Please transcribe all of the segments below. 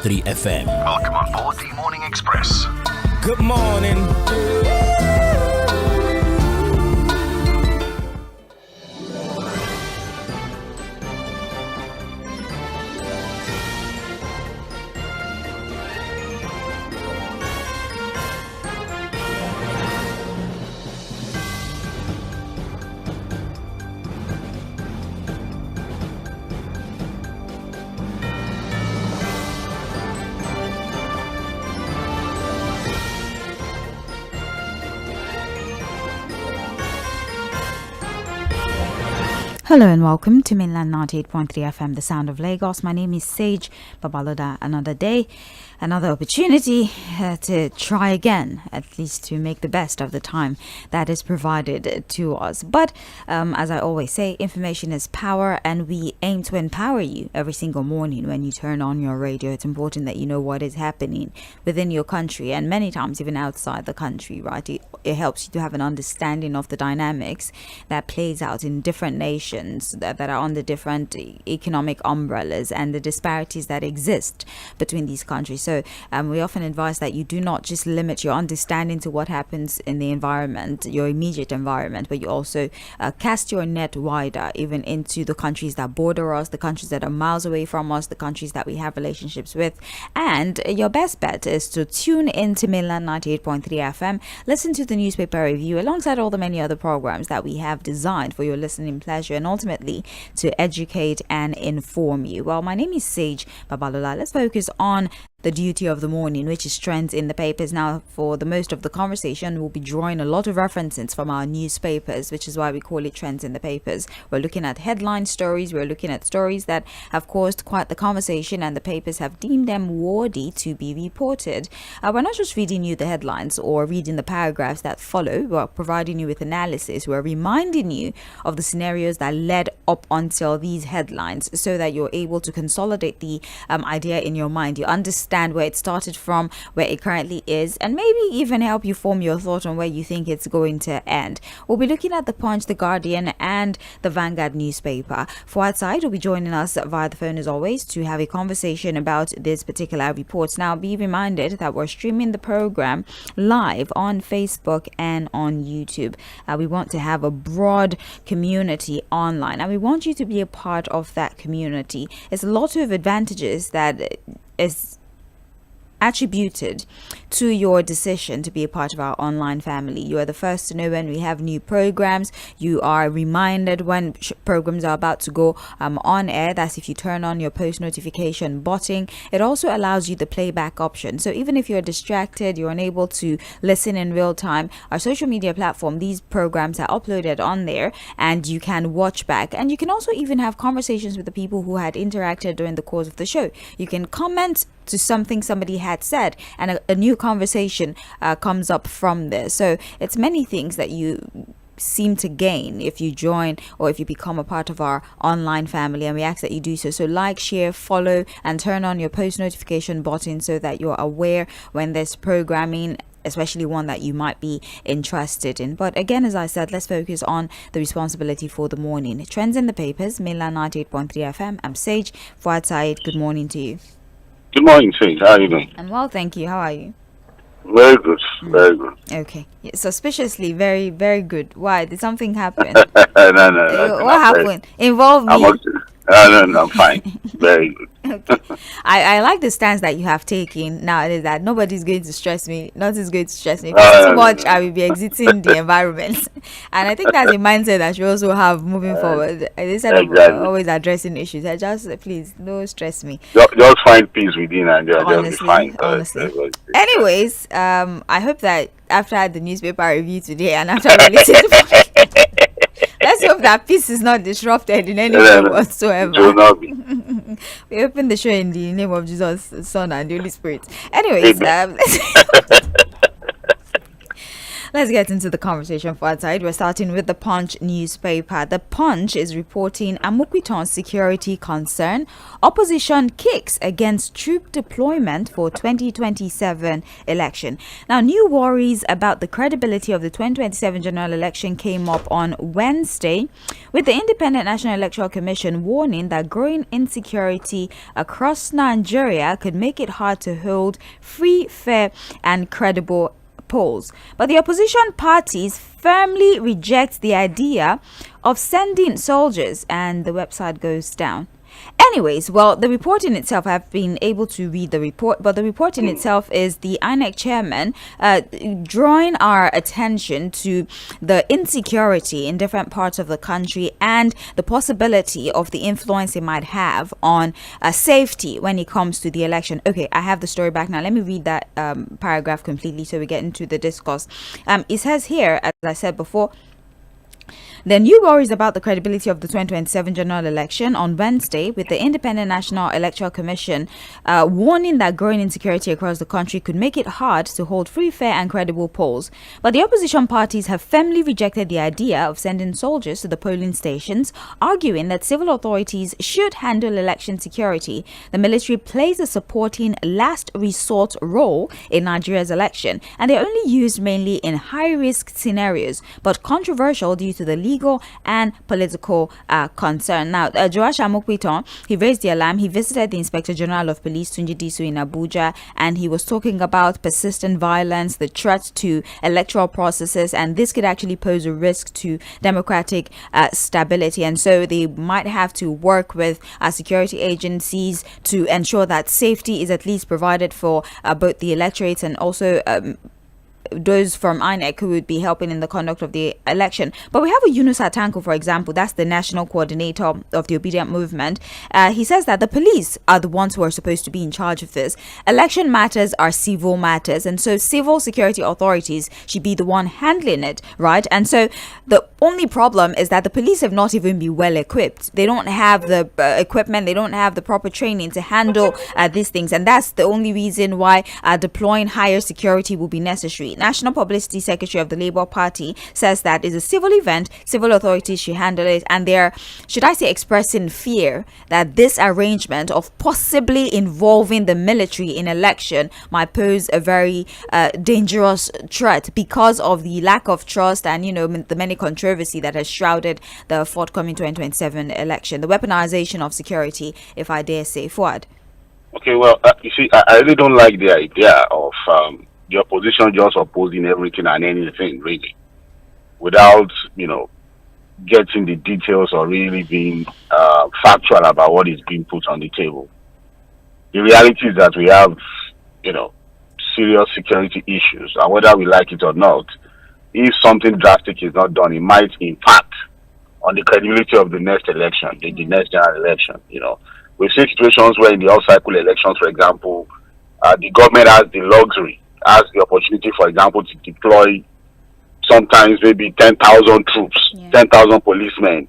98.3 FM. Welcome on board the Morning Express. Good morning. Hello and welcome to Mainland 98.3 FM, the sound of Lagos. My name is Sage Babalola. Another day, another opportunity to try again, at least to make the best of the time that is provided to us. But as I always say, information is power, and we aim to empower you every single morning when you turn on your radio. It's important that you know what is happening within your country and many times even outside the country, right? It helps you to have an understanding of the dynamics that plays out in different nations that are under different economic umbrellas and the disparities that exist between these countries. So we often advise that you do not just limit your understanding to what happens in the environment, your immediate environment, but you also cast your net wider, even into the countries that border us, the countries that are miles away from us, the countries that we have relationships with. And your best bet is to tune into Mainland 98.3 FM, listen to the newspaper review alongside all the many other programs that we have designed for your listening pleasure and ultimately to educate and inform you. Well, my name is Sage Babalola. Let's focus on the duty of the morning, which is trends in the papers. Now, for the most of the conversation, we'll be drawing a lot of references from our newspapers, which is why we call it trends in the papers. We're looking at headline stories. We're looking at stories that have caused quite the conversation, and the papers have deemed them worthy to be reported. We're not just reading you the headlines or reading the paragraphs that follow. We're providing you with analysis. We're reminding you of the scenarios that led up until these headlines so that you're able to consolidate the idea in your mind. You understand where it started from, where it currently is, and maybe even help you form your thought on where you think it's going to end. We'll be looking at the Punch, the Guardian, and the Vanguard newspaper. Fouad will be joining us via the phone as always to have a conversation about this particular report. Now, be reminded that we're streaming the program live on Facebook and on YouTube. We want to have a broad community online, and we want you to be a part of that community. There's a lot of advantages that is attributed to your decision to be a part of our online family. You are the first to know when we have new programs. You are reminded when programs are about to go on air. That's if you turn on your post notification button. It also allows you the playback option. So even if you're distracted, you're unable to listen in real time, our social media platform, these programs are uploaded on there and you can watch back. And you can also even have conversations with the people who had interacted during the course of the show. You can comment to something somebody had said, and a new conversation comes up from there. So it's many things that you seem to gain if you join or if you become a part of our online family, and we ask that you do so. So like, share, follow, and turn on your post notification button so that you're aware when there's programming, especially one that you might be interested in. But again, as I said, let's focus on the responsibility for the morning. Trends in the papers, Mainland 98.3 FM. I'm Sage. Fouad, good morning to you. Good morning, Sage. How are you doing? I'm well, thank you. How are you? Very good. Very good. Okay. Suspiciously, very, very good. Why? Did something happen? No. What happened? Involve me. No, I'm fine. Very good. Okay. I like the stance that you have taken nowadays, that nobody's going to stress me, nothing's going to stress me. If it's too much, I will be exiting the environment. And I think that's a mindset that you also have moving forward. Instead of always addressing issues, I just, please, don't stress me. Just find peace within and honestly, just be fine. Honestly. Anyways, I hope that after the newspaper review today and after releasing let's hope that peace is not disrupted in any way whatsoever. It will not be. We open the show in the name of Jesus, the Son, and the Holy Spirit. Anyways, Let's get into the conversation for our side. We're starting with the Punch newspaper. The Punch is reporting Amukwiton's security concern. Opposition kicks against troop deployment for 2027 election. Now, new worries about the credibility of the 2027 general election came up on Wednesday, with the Independent National Electoral Commission warning that growing insecurity across Nigeria could make it hard to hold free, fair, and credible polls. But the opposition parties firmly reject the idea of sending soldiers, and the website goes down. Anyways, well, the report in itself, I've been able to read the report, but the report in itself is the INEC chairman drawing our attention to the insecurity in different parts of the country and the possibility of the influence it might have on safety when it comes to the election. Okay, I have the story back now. Let me read that paragraph completely so we get into the discourse. It says here, as I said before, the new worries about the credibility of the 2027 general election on Wednesday, with the Independent National Electoral Commission warning that growing insecurity across the country could make it hard to hold free, fair, and credible polls. But the opposition parties have firmly rejected the idea of sending soldiers to the polling stations, arguing that civil authorities should handle election security. The military plays a supporting last resort role in Nigeria's election, and they're only used mainly in high-risk scenarios, but controversial due to the legal and political concern. Now, Joash Amukwiton, he raised the alarm. He visited the Inspector General of Police, Tunji Disu, in Abuja, and he was talking about persistent violence, the threat to electoral processes, and this could actually pose a risk to democratic stability. And so they might have to work with security agencies to ensure that safety is at least provided for both the electorates and also those from INEC who would be helping in the conduct of the election. But we have a Yunus Atanko, for example, that's the national coordinator of the Obedient Movement. He says that the police are the ones who are supposed to be in charge of this. Election matters are civil matters, and so civil security authorities should be the one handling it, right? And so the only problem is that the police have not even been well equipped. They don't have the equipment, they don't have the proper training to handle these things, and that's the only reason why deploying higher security will be necessary. National Publicity Secretary of the Labour Party says that it's a civil event, civil authorities should handle it, and they're, should I say, expressing fear that this arrangement of possibly involving the military in election might pose a very dangerous threat because of the lack of trust and, you know, the many controversy that has shrouded the forthcoming 2027 election, the weaponization of security, if I dare say. Fuad. Okay, well, you see, I really don't like the idea of the opposition just opposing everything and anything, really, without, you know, getting the details or really being factual about what is being put on the table. The reality is that we have, you know, serious security issues, and whether we like it or not, if something drastic is not done, it might impact on the credibility of the next election, the next general election. You know, we've seen situations where in the off-cycle elections, for example, the government has the luxury, has the opportunity, for example, to deploy sometimes maybe 10,000 troops, 10,000 policemen.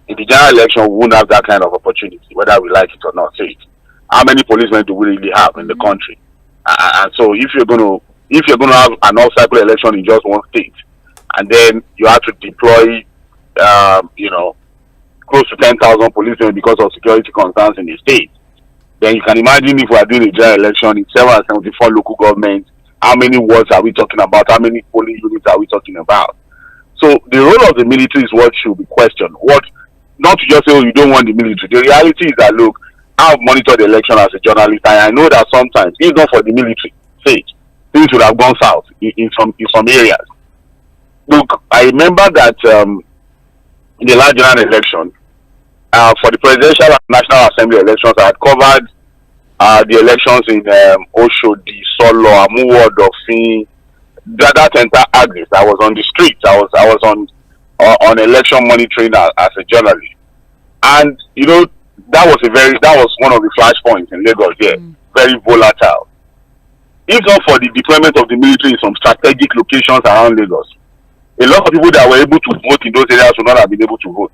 In the general election, we won't have that kind of opportunity, whether we like it or not. Say it. How many policemen do we really have in the country? And so, if you're going to have an off-cycle election in just one state, and then you have to deploy, you know, close to 10,000 policemen because of security concerns in the state, then you can imagine if we are doing a general election in 774 local governments, how many wards are we talking about? How many polling units are we talking about? So the role of the military is what should be questioned. What, not to just say, oh, you don't want the military. The reality is that, look, I've monitored the election as a journalist, and I know that sometimes, if not for the military, say, things would have gone south in some areas. Look, I remember that in the last general election, for the presidential and national assembly elections, I had covered the elections in Oshodi, Solo, Amuwo, Doksin, that entire axis. I was on the streets. I was on election monitoring as a journalist, and you know that was one of the flashpoints in Lagos. Here, very volatile. If not for the deployment of the military in some strategic locations around Lagos, a lot of people that were able to vote in those areas would not have been able to vote.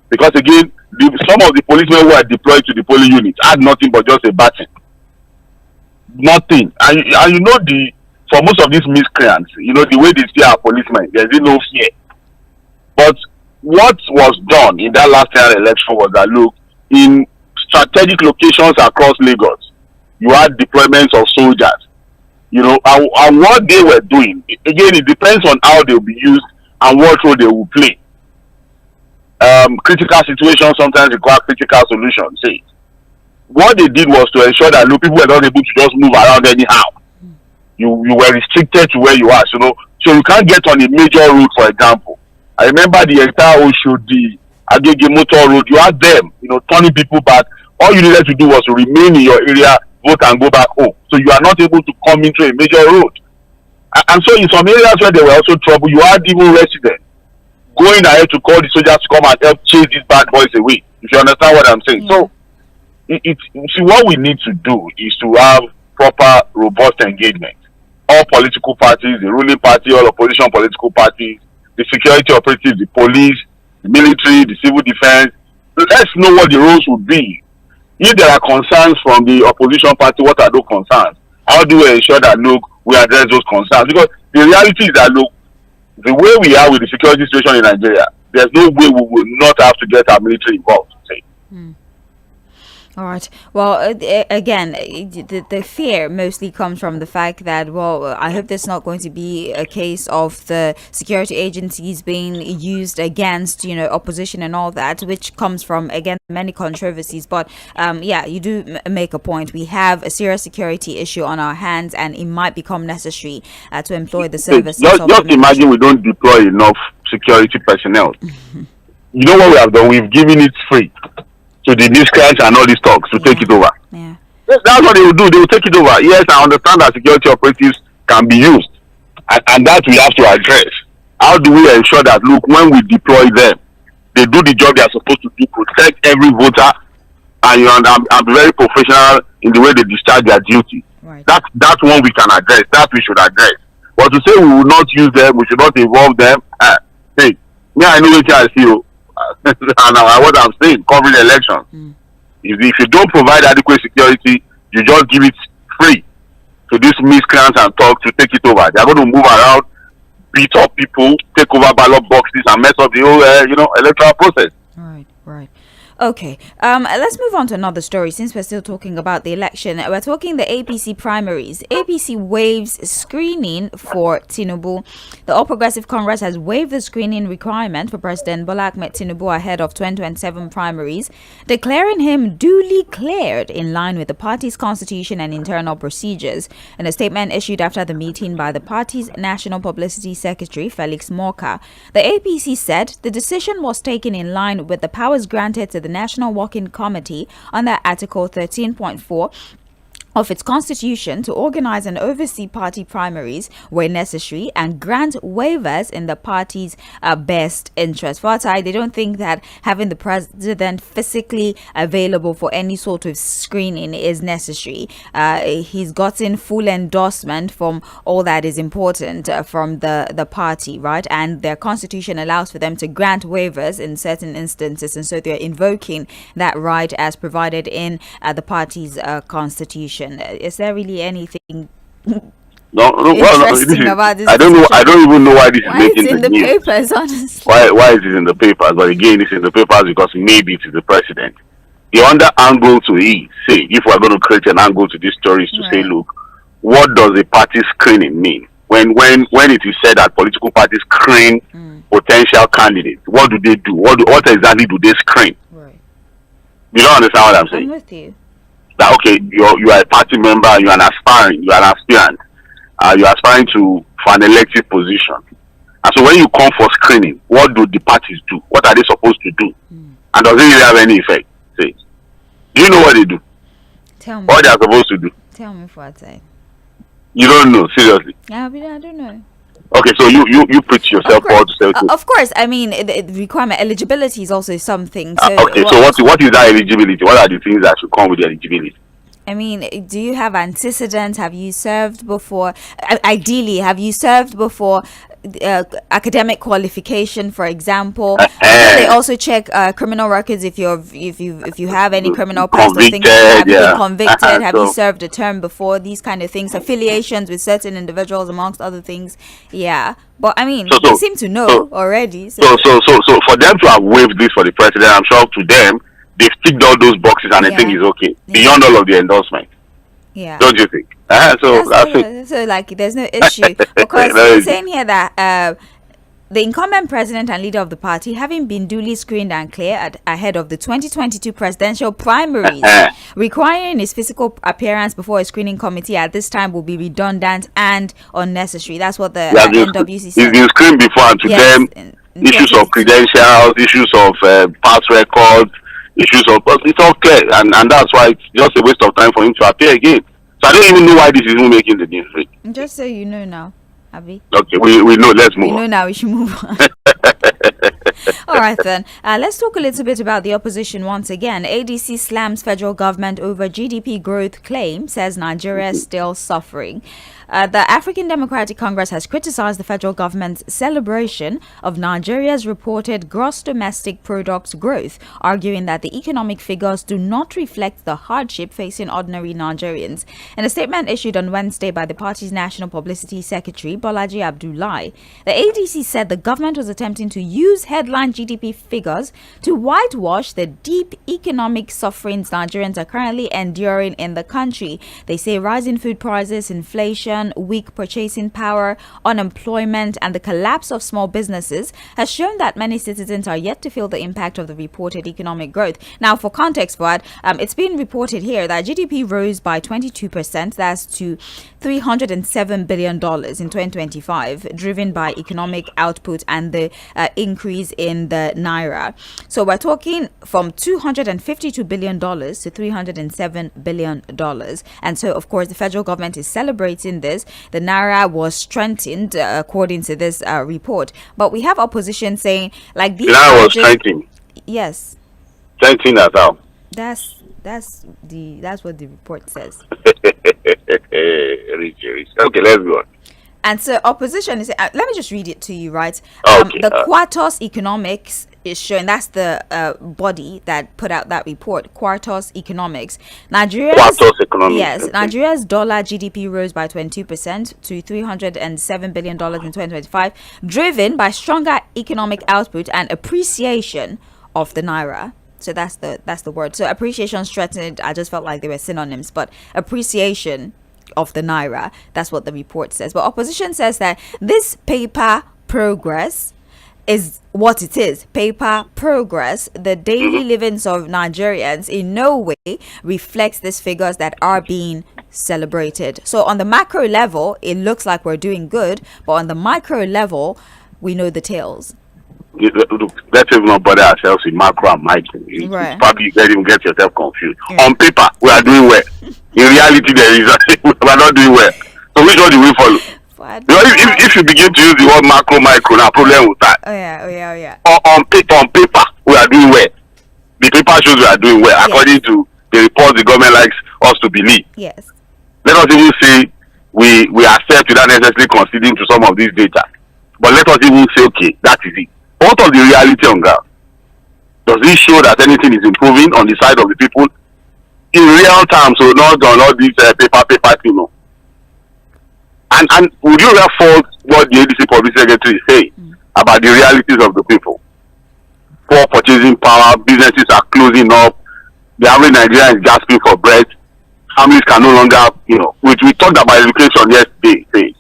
Because again, some of the policemen who are deployed to the polling units had nothing but just a baton. Nothing. And you know, for most of these miscreants, the way they see our policemen, there's no fear. But what was done in that last year election was that, look, in strategic locations across Lagos, you had deployments of soldiers, and what they were doing, again, it depends on how they'll be used and what role they will play. Critical situations sometimes require critical solutions. See, what they did was to ensure that, look, people were not able to just move around anyhow. You were restricted to where you are, so you can't get on a major road, for example. I remember the entire Oshodi, Agege Motor Road, you had them, turning people back. All you needed to do was to remain in your area, vote and go back home. So you are not able to come into a major road. And so in some areas where there were also trouble, you had even residents going ahead to call the soldiers to come and help chase these bad boys away. If you understand what I'm saying. So see, what we need to do is to have proper, robust engagement. All political parties, the ruling party, all opposition political parties, the security operatives, the police, the military, the civil defense. Let's know what the roles would be. If there are concerns from the opposition party, what are those concerns? How do we ensure that, look, we address those concerns? Because the reality is that, look, the way we are with the security situation in Nigeria, there's no way we will not have to get our military involved. All right. Well, again, the fear mostly comes from the fact that, well, I hope there's not going to be a case of the security agencies being used against, opposition and all that, which comes from, again, many controversies. But you do make a point. We have a serious security issue on our hands, and it might become necessary to employ the services. Just imagine we don't deploy enough security personnel. You know what we have done? We've given it free to the miscreants and all these talks to take it over. Yeah. That's what they will do. They will take it over. Yes, I understand that security operatives can be used, and that we have to address. How do we ensure that, look, when we deploy them, they do the job they are supposed to do, protect every voter, and be very professional in the way they discharge their duty. Right. That's one we can address. That we should address. But to say we will not use them, we should not involve them. Hey, me, I know what I see you. And what I'm saying, covering elections. If you don't provide adequate security, you just give it free to these miscreants and talk to take it over. They're going to move around, beat up people, take over ballot boxes, and mess up the whole, electoral process. Right. Okay, let's move on to another story since we're still talking about the election. We're talking the APC primaries. APC waives screening for Tinubu. The All Progressive Congress has waived the screening requirement for President Bola Ahmed Tinubu ahead of 2027 primaries, declaring him duly cleared in line with the party's constitution and internal procedures. In a statement issued after the meeting by the party's National Publicity Secretary, Felix Morka, the APC said the decision was taken in line with the powers granted to the National Working Committee under Article 13.4 of its constitution to organize and oversee party primaries where necessary and grant waivers in the party's best interest. For they don't think that having the president physically available for any sort of screening is necessary. He's gotten full endorsement from all that is important from the party, right? And their constitution allows for them to grant waivers in certain instances, and so they're invoking that right as provided in the party's constitution. Is there really anything interesting about this? I don't know. I don't even know why this is making the news. Papers, honestly. Why is it in the papers? But again, it's in the papers because maybe it is the president. The other angle to it, say, if we're going to create an angle to this story, is to say, look, what does a party screening mean? When it is said that political parties screen potential candidates, what do they do? What exactly do they screen? Right. You don't understand what I'm saying? I'm with you. That okay, you are a party member, you are an aspirant, you are aspiring for an elective position. And so when you come for screening, what do the parties do? What are they supposed to do? And does it really have any effect? Say, do you know what they do? Tell me. What they are supposed to do? Tell me for a time. You don't know, seriously? Yeah, but I don't know. Okay, so you put yourself forward to say. Of course, I mean the requirement eligibility is also something. So okay, so what is that eligibility? What are the things that should come with the eligibility? I mean, do you have antecedents? Have you served before? Ideally, have you served before academic qualification, for example. And then they also check criminal records if you have any criminal past or things. Have you been convicted? Have you served a term before? These kind of things. Affiliations with certain individuals, amongst other things. Yeah. But I mean, they seem to know already. So for them to have waived this for the president, I'm sure to them they've ticked all those boxes and they think it's okay beyond all of the endorsement. Yeah. Don't you think? That's it. So like, there's no issue because they're saying here that the incumbent president and leader of the party, having been duly screened and cleared ahead of the 2022 presidential primaries, requiring his physical appearance before a screening committee at this time will be redundant and unnecessary. That's what the NWC said. He's been screened before, and to them, issues of credentials, issues of past records, issues of it's all clear, and that's why it's just a waste of time for him to appear again. So I don't even know why this is even making the news. Just so you know now, Abby. Okay, we know. Let's move on. We know now. We should move on. All right then. Let's talk a little bit about the opposition once again. ADC slams federal government over GDP growth claim, says Nigeria is still suffering. The African Democratic Congress has criticized the federal government's celebration of Nigeria's reported gross domestic product growth, arguing that the economic figures do not reflect the hardship facing ordinary Nigerians. In a statement issued on Wednesday by the party's National Publicity Secretary, Bolaji Abdullahi, the ADC said the government was attempting to use headline GDP figures to whitewash the deep economic sufferings Nigerians are currently enduring in the country. They say rising food prices, inflation, weak purchasing power, unemployment, and the collapse of small businesses has shown that many citizens are yet to feel the impact of the reported economic growth. Now, for context, it's been reported here that GDP rose by 22%, that's to $307 billion in 2025, driven by economic output and the increase in the naira. So we're talking from $252 billion to $307 billion. And so, of course, the federal government is celebrating this. The naira was strengthened according to this report. But we have opposition saying, like, these. The naira was strengthened. Yes. Strengthened as how? That's what the report says. Okay, let's go on. And so opposition is let me just read it to you, right? Okay, the Quartos Economics is showing, that's the body that put out that report, Quartos Economics. Nigeria's dollar GDP rose by 22% to $307 billion in 2025, driven by stronger economic output and appreciation of the naira. So that's the word. So appreciation, strengthened, I just felt like they were synonyms, but appreciation of the naira, that's what the report says. But opposition says that this paper progress is what it is. Paper progress. The daily livings of Nigerians in no way reflects these figures that are being celebrated. So on the macro level, it looks like we're doing good, but on the micro level, we know the tales. Let's even not bother ourselves with macro and micro. Right. Probably you can't even get yourself confused. Yeah. On paper, we are doing well. In reality, we are not doing well. So which one do we follow? If you begin to use the word macro, micro, now problem will start. Oh yeah. On paper, we are doing well. The paper shows we are doing well, according to the report the government likes us to believe. Yes. Let us even say we accept without necessarily considering to some of these data. But let us even say, okay, that is it. What of the reality on ground? Does it show that anything is improving on the side of the people in real time? So not on all these paper, you know. And would you have fault what the ADC Public Secretary is saying about the realities of the people? Poor purchasing power, businesses are closing up, the average Nigerian is gasping for bread, families can no longer, you know, which we talked about education yesterday.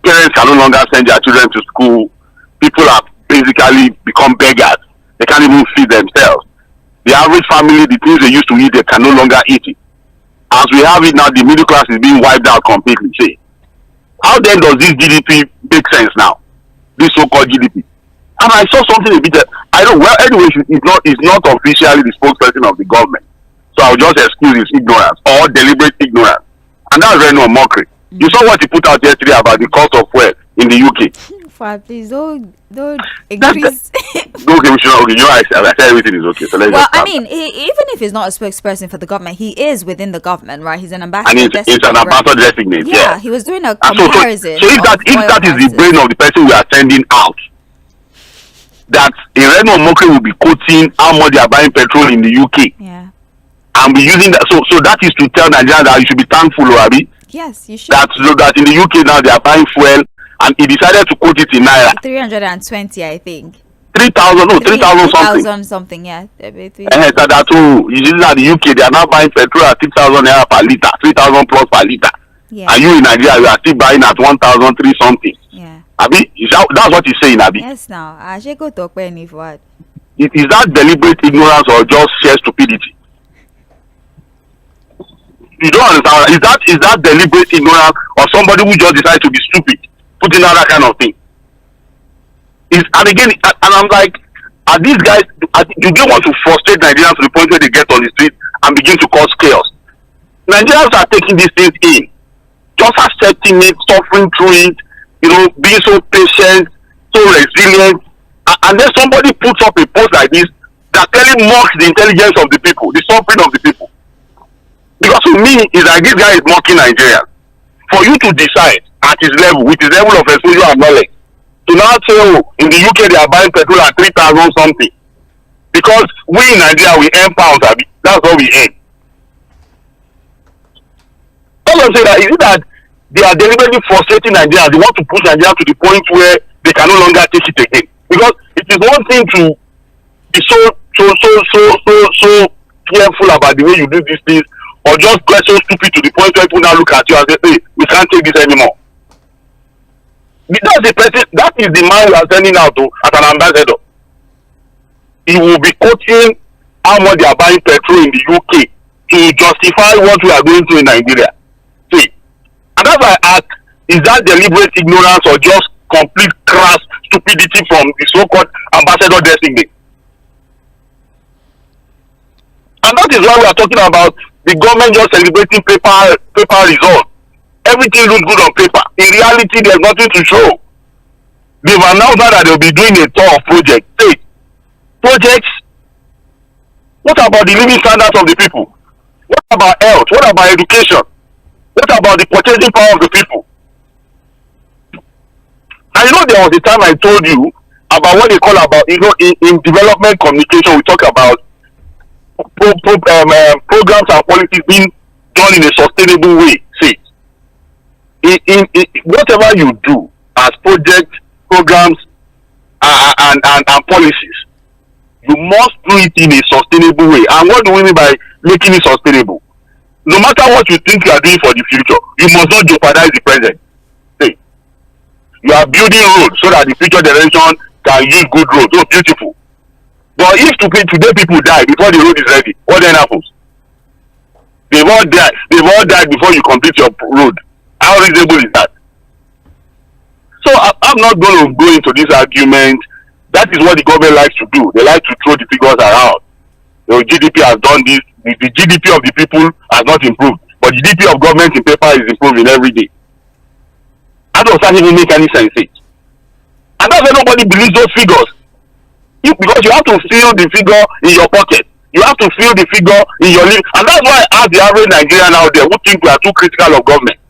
Parents can no longer send their children to school. People have basically become beggars. They can't even feed themselves. The average family, the things they used to eat, they can no longer eat it. As we have it now, the middle class is being wiped out completely. Say, how then does this GDP make sense now? This so-called GDP. And I saw something a bit. I don't. Well, anyway, it's not officially the spokesperson of the government, so I'll just excuse his ignorance or deliberate ignorance. And that's really no mockery. You saw what he put out yesterday about the cost of fuel in the UK. far, please don't increase. Okay, we should not. Okay, I said everything is okay. So let's Well, just start. I mean, even if he's not a spokesperson for the government, he is within the government, right? He's an And ambassador. it's an ambassador designate. Yeah, he was doing a And comparison. So if that is the brain of the person we are sending out, that Ireno Mokri will be quoting how much they are buying petrol in the UK. Yeah. And be using that. So that is to tell Nigerians that you should be thankful, Abi. Yes, you should. That in the UK now they are buying fuel, and he decided to quote it in naira. 320, I think. 3,000, no, 3,000 something. 3,000 something, yeah. That's all. You see that the UK they are now buying petrol at 6,000 naira per liter, 3,000 plus per liter. Yeah. And you in Nigeria, you are still buying at 1,003 something. Yeah. Abi, that's what he's saying, Abi. Yes, now. I should go talk any for what? Is that deliberate ignorance or just sheer stupidity? You don't understand. Is that deliberate ignorance or somebody who just decides to be stupid, putting out that kind of thing? And again, and I'm like, are these guys? Do they want to frustrate Nigerians to the point where they get on the street and begin to cause chaos? Nigerians are taking these things in, just accepting it, suffering through it, being so patient, so resilient, and then somebody puts up a post like this that clearly mocks the intelligence of the people, the suffering of the people. Because to me, it's like this guy is mocking Nigeria. For you to decide at his level, with his level of exposure and knowledge, to now say, oh, in the UK they are buying petrol at 3,000 something. Because we in Nigeria, we earn pounds, Abi. That's what we earn. All I'm saying that is that they are deliberately frustrating Nigeria. They want to push Nigeria to the point where they can no longer take it again. Because it is one thing to be so careful about the way you do these things, or just get so stupid to the point where people now look at you and say, hey, we can't take this anymore. That's the person, that is the man we are sending out to as an ambassador. He will be quoting how much they are buying petrol in the UK to justify what we are going through in Nigeria. See, and that's why I ask, is that deliberate ignorance or just complete crass stupidity from the so-called ambassador designate? And that is why we are talking about the government just celebrating paper results. Everything looks good on paper. In reality, there's nothing to show. They've announced that they'll be doing a tour of projects. Hey, projects? What about the living standards of the people? What about health? What about education? What about the purchasing power of the people? And there was a time I told you about what they call about, in development communication, we talk about programs and policies being done in a sustainable way. See, in whatever you do as projects, programs, and policies, you must do it in a sustainable way. And what do we mean by making it sustainable? No matter what you think you are doing for the future, you must not jeopardize the present. See, you are building roads so that the future generation can use good roads. So beautiful. But if today people die before the road is ready, what then happens? They've all died before you complete your road. How reasonable is that? So I'm not going to go into this argument. That is what the government likes to do. They like to throw the figures around. GDP has done this. The GDP of the people has not improved, but the GDP of government in paper is improving every day. How does that even make any sense? And that's why nobody believes those figures. Because you have to feel the figure in your pocket. You have to feel the figure in your life. And that's why I ask the average Nigerian out there who think we are too critical of government.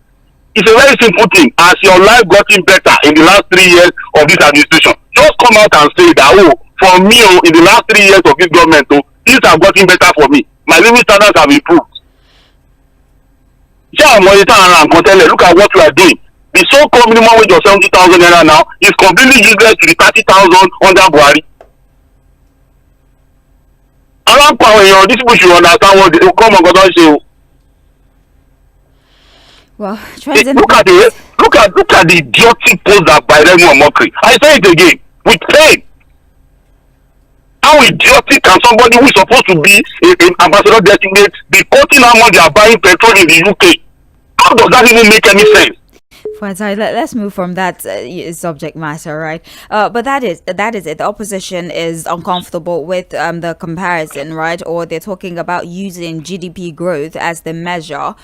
It's a very simple thing. As your life gotten better in the last 3 years of this administration, just come out and say that, for me, in the last 3 years of this government, things have gotten better for me. My living standards have improved. Look at what we are doing. The so-called minimum wage of 70,000 naira now is completely useless to the 30,000 under Buhari. Around power, these people should understand what they come and go down say. Well, look at the idiotic post that by Remo Mokri. I say it again, with pain. How idiotic can somebody who is supposed to be an ambassador designate be quoting how much they are buying petrol in the UK? How does that even make any sense? Fine, sorry, let's move from that subject matter, right? But that is it. The opposition is uncomfortable with the comparison, right? Or they're talking about using GDP growth as the measure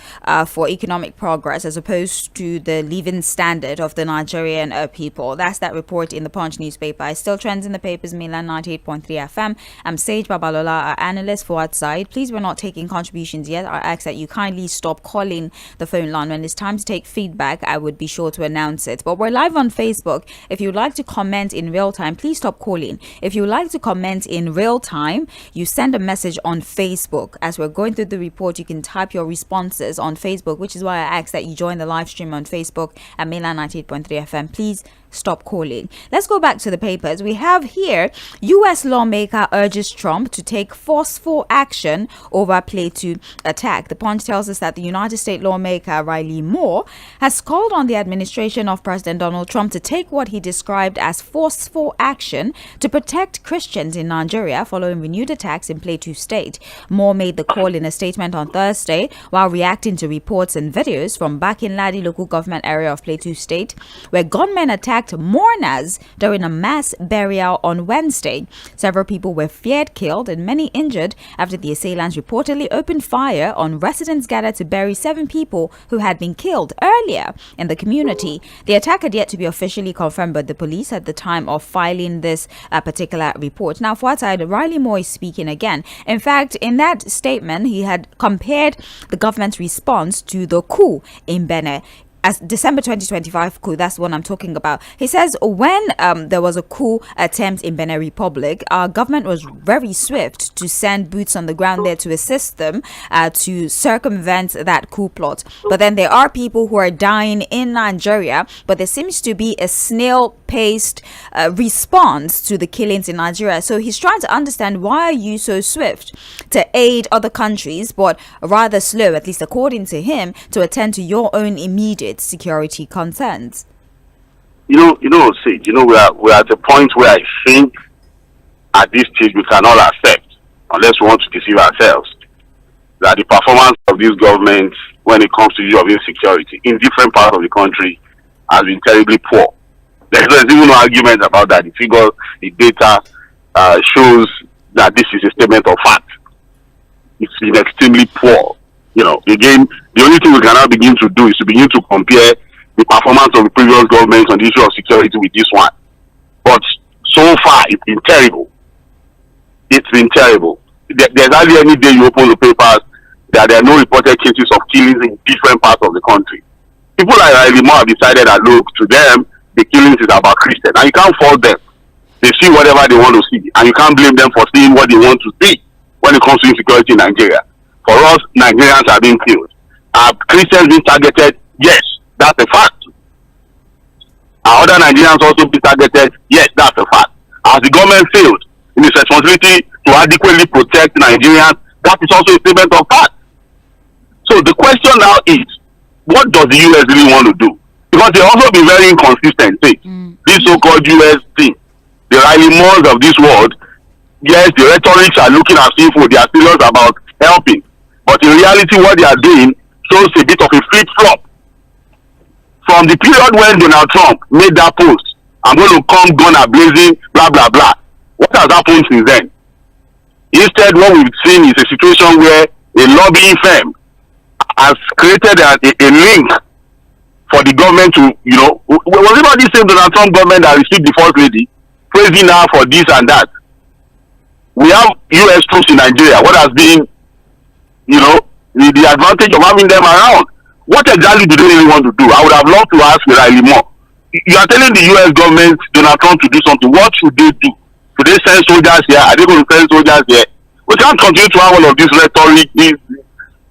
for economic progress, as opposed to the living standard of the Nigerian people. That's that report in the Punch newspaper. It still trends in the papers. Mainland 98.3 FM. I'm Sage Babalola, our analyst for outside. Please, we're not taking contributions yet. I ask that you kindly stop calling the phone line. When it's time to take feedback, I would be sure to announce it. But we're live on Facebook. If you'd like to comment in real time, please stop calling. If you'd like to comment in real time, you send a message on Facebook. As we're going through the report, you can type your responses on Facebook, which is why I ask that you join the live stream on Facebook at Mainland 98.3 FM. Please stop calling. Let's go back to the papers. We have here, U.S. lawmaker urges Trump to take forceful action over Plateau attack. The Punch tells us that the United States lawmaker Riley Moore has called on the administration of President Donald Trump to take what he described as forceful action to protect Christians in Nigeria following renewed attacks in Plateau State. Moore made the call in a statement on Thursday while reacting to reports and videos from Bakin-Ladi local government area of Plateau State, where gunmen attacked mourners during a mass burial on Wednesday. Several people were feared killed and many injured after the assailants reportedly opened fire on residents gathered to bury 7 people who had been killed earlier in the community. The attack had yet to be officially confirmed by the police at the time of filing this particular report. Now, for outside, Riley Moore is speaking again. In fact, in that statement, he had compared the government's response to the coup in Benin. As December 2025 coup, that's what I'm talking about. He says when there was a coup attempt in Benin Republic, our government was very swift to send boots on the ground there to assist them to circumvent that coup plot. But then there are people who are dying in Nigeria, but there seems to be a snail-paced response to the killings in Nigeria. So he's trying to understand, why are you so swift to aid other countries, but rather slow, at least according to him, to attend to your own immediate security concerns? Sage, we're at a point where I think at this stage we cannot accept, unless we want to deceive ourselves, that the performance of this government when it comes to issue of insecurity in different parts of the country has been terribly poor. There's even no argument about that. The figures, the data shows that this is a statement of fact. It's been extremely poor. Again, the only thing we can now begin to do is to begin to compare the performance of the previous government on the issue of security with this one. But so far, it's been terrible. It's been terrible. There's hardly any day you open the papers that there are no reported cases of killings in different parts of the country. People like Riley Moore have decided that, look, to them, the killings is about Christians. And you can't fault them. They see whatever they want to see. And you can't blame them for seeing what they want to see when it comes to insecurity in Nigeria. For us, Nigerians are being killed. Are Christians being targeted? Yes, that's a fact. Are other Nigerians also being targeted? Yes, that's a fact. Has the government failed in its responsibility to adequately protect Nigerians? That is also a statement of fact. So the question now is, what does the US really want to do? Because they also be very inconsistent. This so-called US thing, the Riley Moores of this world, yes, the rhetorics are looking as if they are serious about helping. But in reality, what they are doing shows a bit of a flip-flop. From the period when Donald Trump made that post, I'm going to come gun a-blazing, blah, blah, blah. What has happened since then? Instead, what we've seen is a situation where a lobbying firm has created a link for the government to, was it not the same Donald Trump government that received the first lady, praising her for this and that? We have US troops in Nigeria. What has been the advantage of having them around? What exactly do they really want to do? I would have loved to ask Riley Moore. You are telling the US government, Donald Trump, to do something. What should they do? Should they send soldiers here? Are they going to send soldiers here? We can't continue to have all of this rhetoric.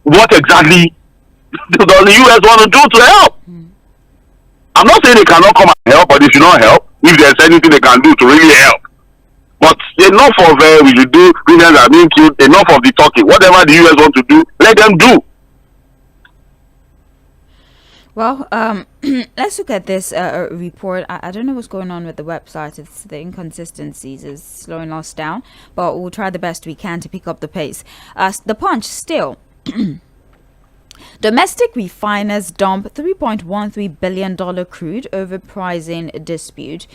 What exactly does the US want to do to help? I'm not saying they cannot come and help, but they should not help if there's anything they can do to really help. But enough of we should do, Christians are being killed, enough of the talking. Whatever the US want to do, let them do. Well, let's look at this report. I don't know what's going on with the website. It's the inconsistencies is slowing us down, but we'll try the best we can to pick up the pace. The Punch still. Domestic refiners dump $3.13 billion crude over pricing dispute.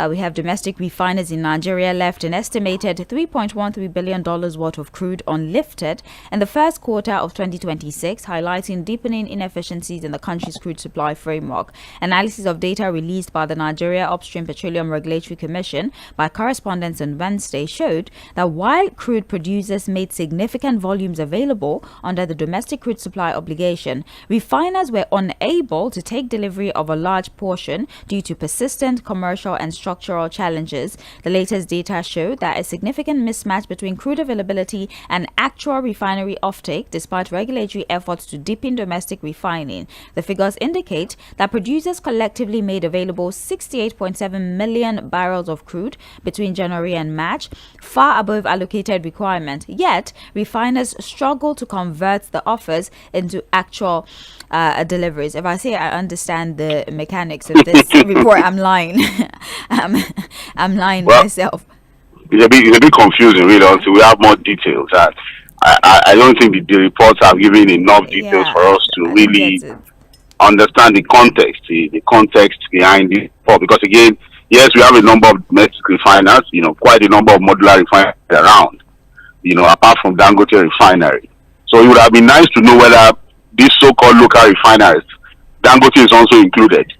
We have domestic refiners in Nigeria left an estimated $3.13 billion worth of crude unlifted in the first quarter of 2026, highlighting deepening inefficiencies in the country's crude supply framework. Analysis of data released by the Nigeria Upstream Petroleum Regulatory Commission by correspondents on Wednesday showed that while crude producers made significant volumes available under the domestic crude supply obligation, refiners were unable to take delivery of a large portion due to persistent commercial and structural challenges. The latest data showed that a significant mismatch between crude availability and actual refinery offtake, despite regulatory efforts to deepen domestic refining. The figures indicate that producers collectively made available 68.7 million barrels of crude between January and March, far above allocated requirement. Yet, refiners struggle to convert the offers into actual deliveries. If I say I understand the mechanics of this report, I'm lying. I'm lying myself. It's a bit confusing, really, until we have more details. I don't think the reports have given enough details for us to really understand the context behind it. Because again, yes, we have a number of domestic refiners, quite a number of modular refiners around, apart from Dangote refinery. So it would have been nice to know whether these so-called local refineries, Dangote is also included.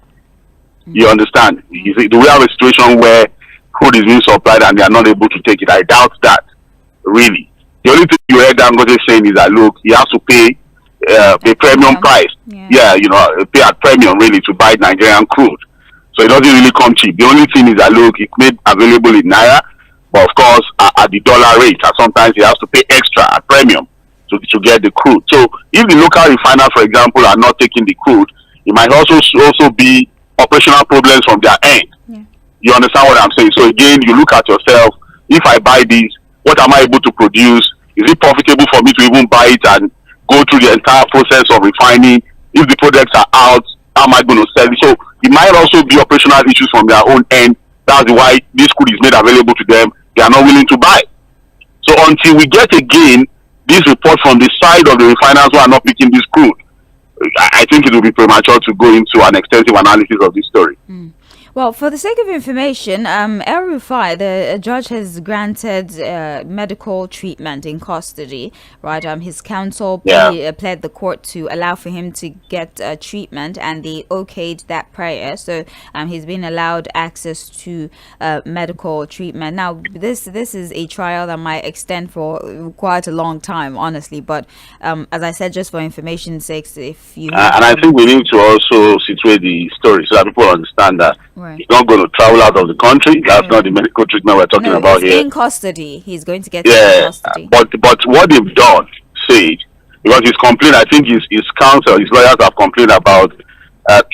You understand? Do we have a situation where crude is being supplied and they are not able to take it? I doubt that, really. The only thing you heard Dangote saying is that, look, he has to pay a premium price. Pay at premium, really, to buy Nigerian crude. So it doesn't really come cheap. The only thing is that, look, it's made available in Naira, but of course, at the dollar rate, and sometimes he has to pay extra at premium to get the crude. So if the local refiners, for example, are not taking the crude, it might also be operational problems from their end. You understand what I'm saying? So again, you look at yourself, if I buy this, what am I able to produce? Is it profitable for me to even buy it and go through the entire process of refining? If the products are out, how am I going to sell it? So it might also be operational issues from their own end. That's why this crude is made available to them. They are not willing to buy. So until we get again this report from the side of the refiners who are not picking this crude, I think it will be premature to go into an extensive analysis of this story. Well, for the sake of information, El-Rufai, the judge has granted medical treatment in custody, right? His counsel pled the court to allow for him to get treatment, and they okayed that prayer. So he's been allowed access to medical treatment. Now, this is a trial that might extend for quite a long time, honestly. But as I said, just for information's sake, if you... and I think we need to also situate the story so that people understand that he's not going to travel out of the country. That's not the medical treatment we're talking about here. In custody. He's going to get in custody. But what they've done, said, because his complaint, I think his counsel, his lawyers have complained about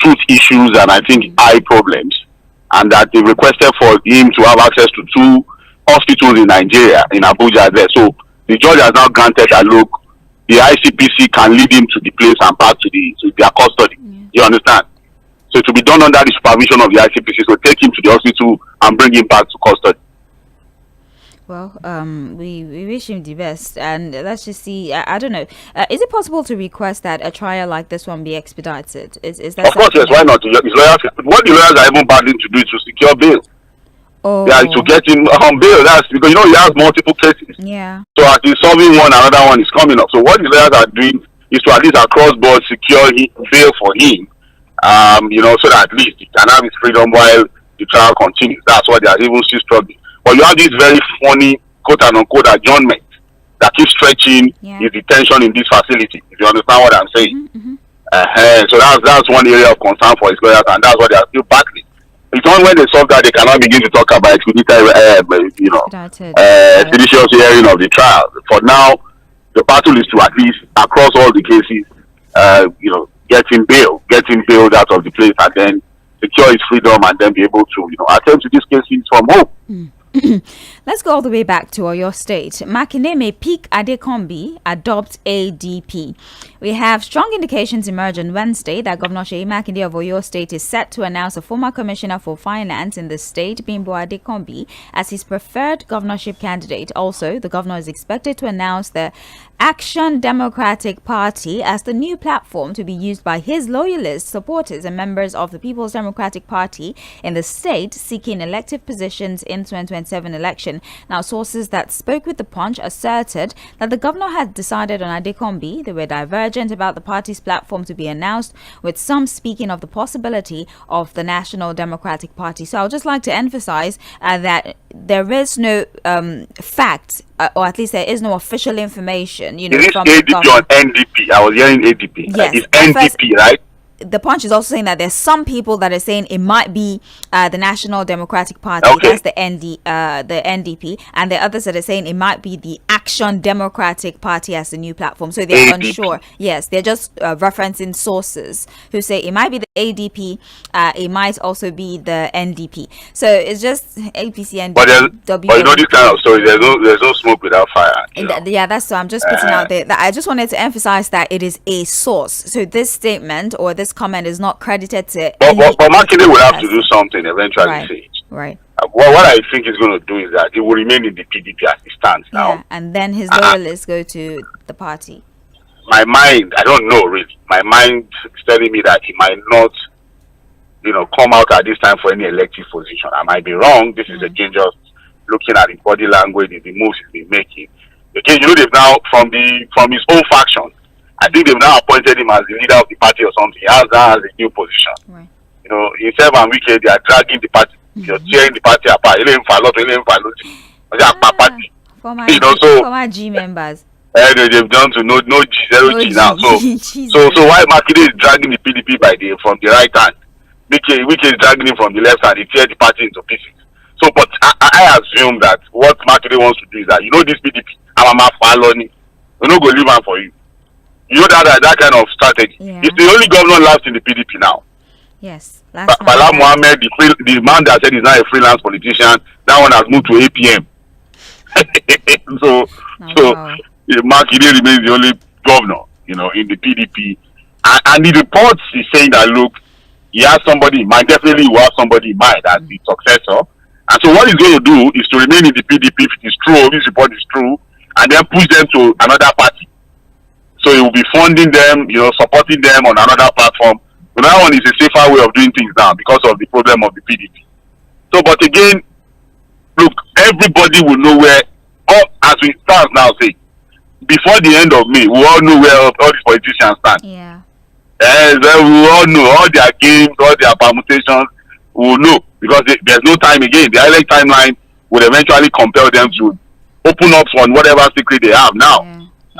tooth issues and I think eye problems, and that they requested for him to have access to 2 hospitals in Nigeria, in Abuja there. So the judge has now granted that, look, the ICPC can lead him to the place and back to their custody. You understand? So it will be done under the supervision of the ICPC. So take him to the hospital and bring him back to custody. Well, we wish him the best, and let's just see. I don't know. Is it possible to request that a trial like this one be expedited? Is that? Of course, yes. Why not? His lawyers, what the lawyers are even battling to do is to secure bail. To get him on bail. That's because he has multiple cases. Yeah. So as he's solving one, another one is coming up. So what the lawyers are doing is to at least across board secure bail for him. So that at least he can have his freedom while the trial continues. That's why they are even still struggling. But you have this very funny quote-unquote adjournment that keeps stretching his detention in this facility. If you understand what I'm saying. So that's one area of concern for his lawyers, and that's what they are still battling. It's only when they solve that they cannot begin to talk about judicial hearing of the trial. For now, the battle is to at least across all the cases, getting bailed out of the place and then secure his freedom and then be able to attend to these cases from home. Let's go all the way back to Oyo State. Makinde may pick Adekombi, adopt ADP. We have strong indications emerge on Wednesday that Governor Seyi Makinde of Oyo State is set to announce a former Commissioner for Finance in the state, Bimbo Adekombi, as his preferred governorship candidate. Also, the governor is expected to announce the Action Democratic Party as the new platform to be used by his loyalists, supporters, and members of the People's Democratic Party in the state seeking elective positions in 2027 election. Now, sources that spoke with The Punch asserted that the governor had decided on Adekombi. They were divergent about the party's platform to be announced, with some speaking of the possibility of the National Democratic Party. So I would just like to emphasize that there is no fact, or at least there is no official information. Is this ADP or NDP? I was hearing ADP. Yes, it's NDP, right? The Punch is also saying that there's some people that are saying it might be the National Democratic Party, okay. That's the NDP, and the others that are saying it might be the Action Democratic Party as the new platform. So they're ADP. unsure. Yes, they're just referencing sources who say it might be the ADP, it might also be the NDP. So it's just APC and but you know this kind of story. There's no smoke without fire. Yeah, that's so I'm just putting out there that I just wanted to emphasize that it is a source. So this statement or this comment is not credited to. But Makinde will have to do something eventually. Right. Right. What I think he's going to do is that he will remain in the PDP as it stands now. Yeah, and then his loyalists go to the party. My mind, I don't know really. My mind is telling me that he might not, come out at this time for any elective position. I might be wrong. This is again just looking at the body language, the moves he's been making. Again, they've now from his own faction. I think they've now appointed him as the leader of the party or something. He has a new position. Right. Himself and Wike, they are dragging the party. You're tearing the party apart. Former G members. They've done to no G, zero G now. So why Makinde is dragging the PDP from the right hand? Wike is dragging him from the left hand. He tears the party into pieces. So, but I assume that what Makinde wants to do is that this PDP, I'm a Faloni. We're not going to leave him for you. That kind of strategy. Yeah. It's the only governor left in the PDP now. Yes. Bala Mohammed, the man that said he's not a freelance politician, that one has moved to APM. so Makinde remains the only governor, in the PDP. And the report is saying that, look, he has somebody in mind. Definitely, he will have somebody in mind as the successor. And so what he's going to do is to remain in the PDP if it is true, if this report is true, and then push them to another party. So he will be funding them, supporting them on another platform. So that one is a safer way of doing things now because of the problem of the PDP. So, but again, look, everybody will know where, as we stand now, say, before the end of May, we all know where all these politicians stand. Yeah. We all know all their games, all their permutations. We will know because there's no time again. The ILEC timeline will eventually compel them to open up on whatever secret they have now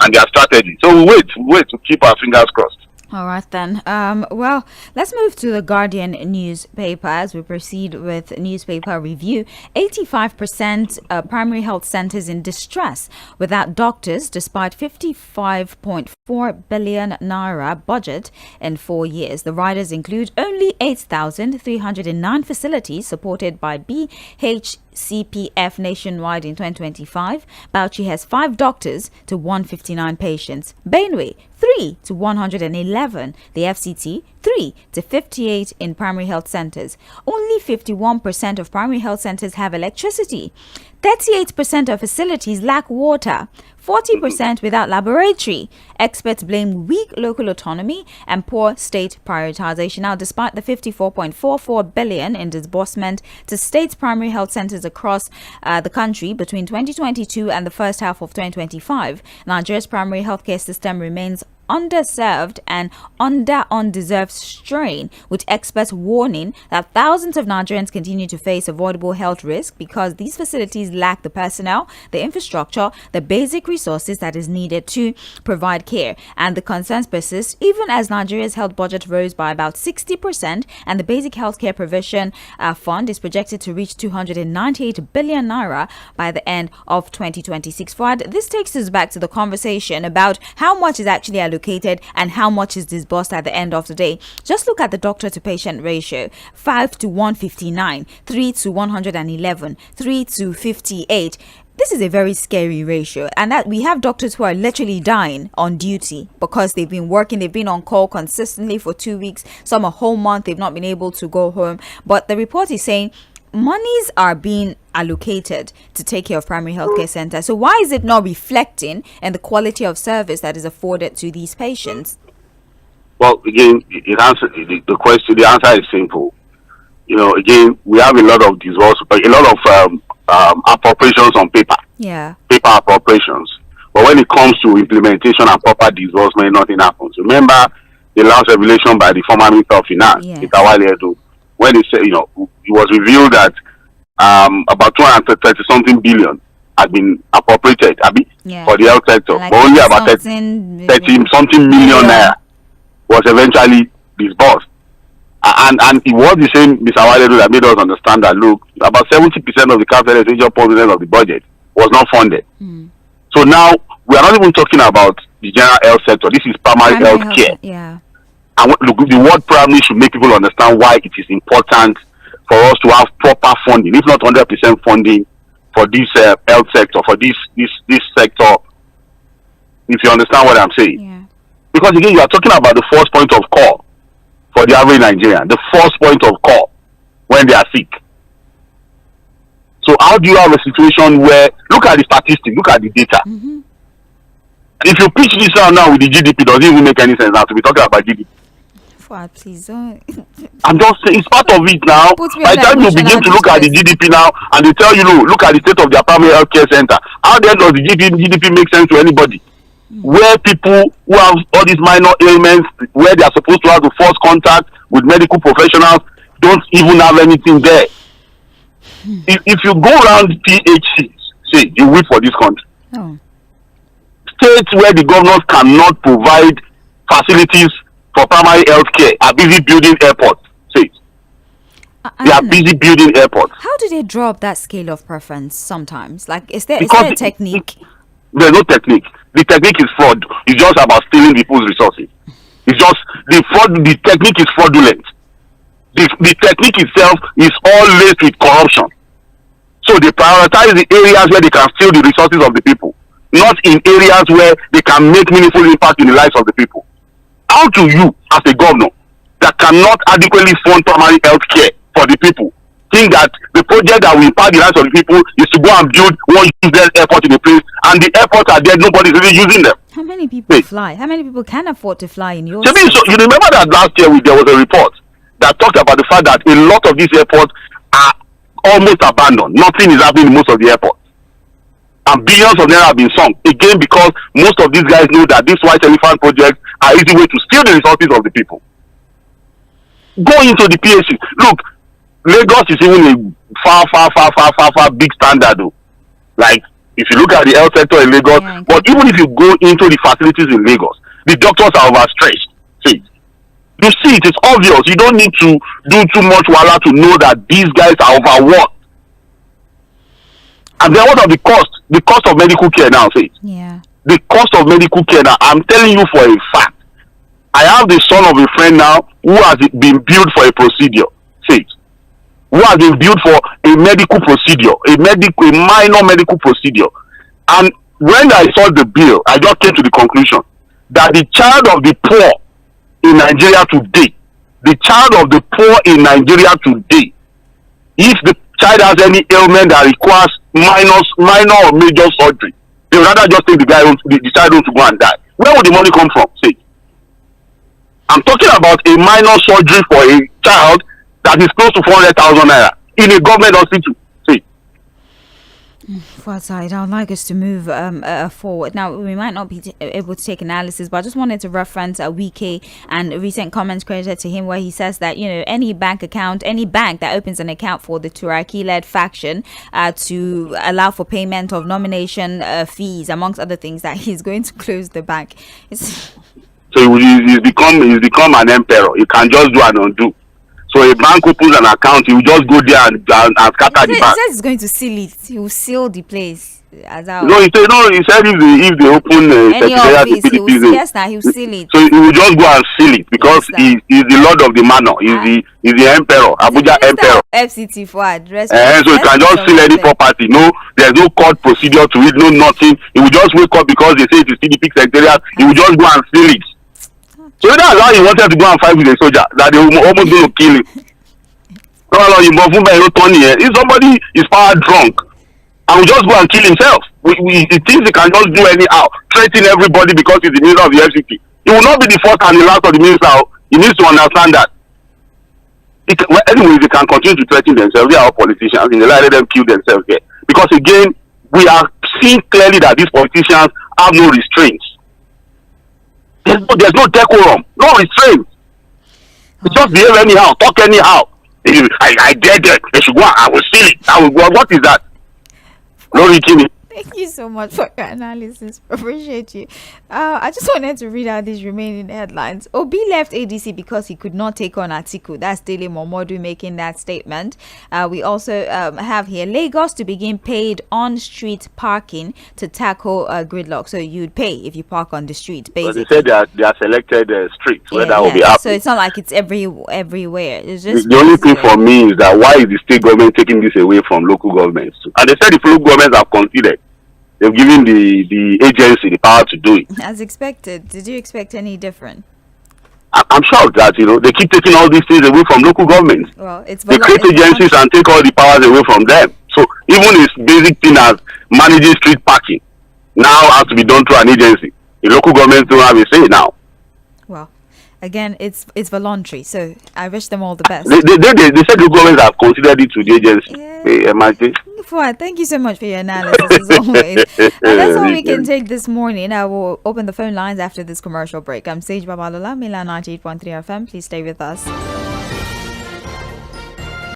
and their strategy. So we wait to keep our fingers crossed. All right, then. Well, let's move to the Guardian newspaper as we proceed with newspaper review. 85% primary health centers in distress without doctors despite 55.4 billion naira budget in 4 years. The riders include only 8,309 facilities supported by BHCPF nationwide in 2025. Bauchi has 5 doctors to 159 patients. Benue, 3 to 111. The FCT, 3 to 58 in primary health centers. Only 51% of primary health centers have electricity. 38% of facilities lack water. 40% without laboratory. Experts blame weak local autonomy and poor state prioritization. Now, despite the 54.44 billion in disbursement to state primary health centers across the country between 2022 and the first half of 2025, Nigeria's primary healthcare system remains underserved and under undeserved strain, with experts warning that thousands of Nigerians continue to face avoidable health risk because these facilities lack the personnel, the infrastructure, the basic resources that is needed to provide care. And the concerns persist even as Nigeria's health budget rose by about 60%, and the basic healthcare provision fund is projected to reach 298 billion naira by the end of 2026. Fuad, this takes us back to the conversation about how much is actually allocated allocated and how much is disbursed at the end of the day. Just look at the doctor to patient ratio: 5 to 159, 3 to 111, 3 to 58. This is a very scary ratio, and that we have doctors who are literally dying on duty because they've been working, they've been on call consistently for 2 weeks, some a whole month, they've not been able to go home. But the report is saying monies are being allocated to take care of primary healthcare centers. So why is it not reflecting in the quality of service that is afforded to these patients? Well, again, the answer is simple. Again, we have a lot of appropriations on paper. Yeah. Paper appropriations. But when it comes to implementation and proper disbursement, nothing happens. Remember the last revelation by the former Minister of Finance, Tʀᴇ, when he said, it was revealed that about 230-something billion had been appropriated for the health sector, like but only about 30-something million naira was eventually disbursed. And it was the same Mr. Tʀᴇ that made us understand that, look, about 70% of the capital expenditure portion of the budget was not funded. So now we are not even talking about the general health sector. This is primary health care. Yeah. And look, the word primary should make people understand why it is important for us to have proper funding, if not 100% funding, for this health sector, for this sector, if you understand what I'm saying. Yeah. Because again, you are talking about the first point of call for the average Nigerian, the first point of call when they are sick. So how do you have a situation where, look at the statistics, look at the data. If you pitch this out now with the GDP, doesn't even make any sense now to be talking about GDP. Please don't. I'm just saying, it's part of it now. By the time you begin to look at the GDP now, and they tell you, look at the state of their primary health care center, how then does the GDP make sense to anybody? Where people who have all these minor ailments, where they are supposed to have the first contact with medical professionals, don't even have anything there. If you go around PHCs, say, you wait for this country. States where the governors cannot provide facilities for primary health care are busy building airports. Say, they are busy building airports. How do they draw up that scale of preference sometimes? Like, is there a technique? There's no technique. The technique is fraud. It's just about stealing people's resources. It's just the technique is fraudulent. The technique itself is all laced with corruption. So they prioritize the areas where they can steal the resources of the people, not in areas where they can make meaningful impact in the lives of the people. How do you, as a governor that cannot adequately fund primary health care for the people, think that the project that will impact the lives of the people is to go and build one useless airport in a place, and the airports are there, nobody's really using them? How many people fly? How many people can afford to fly in your So you remember that last year there was a report that talked about the fact that a lot of these airports are almost abandoned. Nothing is happening in most of the airports. And billions of naira have been sunk. Again, because most of these guys know that these white elephant projects are easy way to steal the resources of the people. Go into the PHC. Look, Lagos is even a far big standard though. Like, if you look at the health sector in Lagos, but even if you go into the facilities in Lagos, the doctors are overstretched. See, you see it is obvious. You don't need to do too much wahala to know that these guys are overworked. And then what of the cost? The cost of medical care now, say. Yeah. The cost of medical care now, I'm telling you for a fact. I have the son of a friend now who has been billed for a procedure. Say, who has been billed for a medical procedure, a minor medical procedure. And when I saw the bill, I just came to the conclusion that the child of the poor in Nigeria today, if the child has any ailment that requires minor or major surgery, they would rather just take the child home to go and die. Where would the money come from? Say, I'm talking about a minor surgery for a child that is close to 400,000 naira in a government hospital. See. I'd like us to move forward. Now, we might not be able to take analysis, but I just wanted to reference Wike and recent comments credited to him where he says that, any bank that opens an account for the Turaki-led faction to allow for payment of nomination fees, amongst other things, that he's going to close the bank. So he's become an emperor. You can just do and undo. So a bank opens an account, he will just go there and scatter the bank. He says he's going to seal it. He will seal the place. as our No, he said if they open any secretariat in office, he will, PDP, yes, now he will seal it. so he will just go and seal it because Yes, he's the lord of the manor. He's the emperor, Abuja emperor. FCT for address. So he can just seal any property. No, there's no court procedure to it. No, nothing. He will just wake up because they say it's PDP secretariat. He will just go and seal it. So that's how he wanted to go and fight with a soldier that they were almost going to kill him. If somebody is power drunk and will just go and kill himself, he thinks he can just do anyhow, threaten everybody because he's the minister of the FCT. He will not be the first and the last of the minister. He needs to understand that. Anyways, they can continue to threaten themselves. They are all politicians, and they let them kill themselves there. Because again, we are seeing clearly that these politicians have no restraints. There's no decorum, no restraint. They just behave anyhow, talk anyhow. I dare that. They should go. I will seal it. What is that? No reaching. Thank you so much for your analysis. Appreciate you. I just wanted to read out these remaining headlines. Obi left ADC because he could not take on Atiku. That's Dele Momodu making that statement. We also have here Lagos to begin paid on-street parking to tackle gridlock. So you'd pay if you park on the street, basically. But they said they are selected streets where that will be happening. So it's not like it's everywhere. It's just the only thing for me is that why is the state government taking this away from local governments? And they said the local governments have considered. They've given the agency the power to do it. As expected. Did you expect any different? I'm shocked that they keep taking all these things away from local governments. Well, they create agencies and take all the powers away from them. So even this basic thing as managing street parking now has to be done through an agency. The local governments don't have a say now. Well, again, it's voluntary, so I wish them all the best. They said the governments have considered it to the agency. Thank you so much for your analysis as always. That's all we can take this morning. I will open the phone lines after this commercial break. I'm Sage Babalola, Milan 98.3 FM. Please stay with us.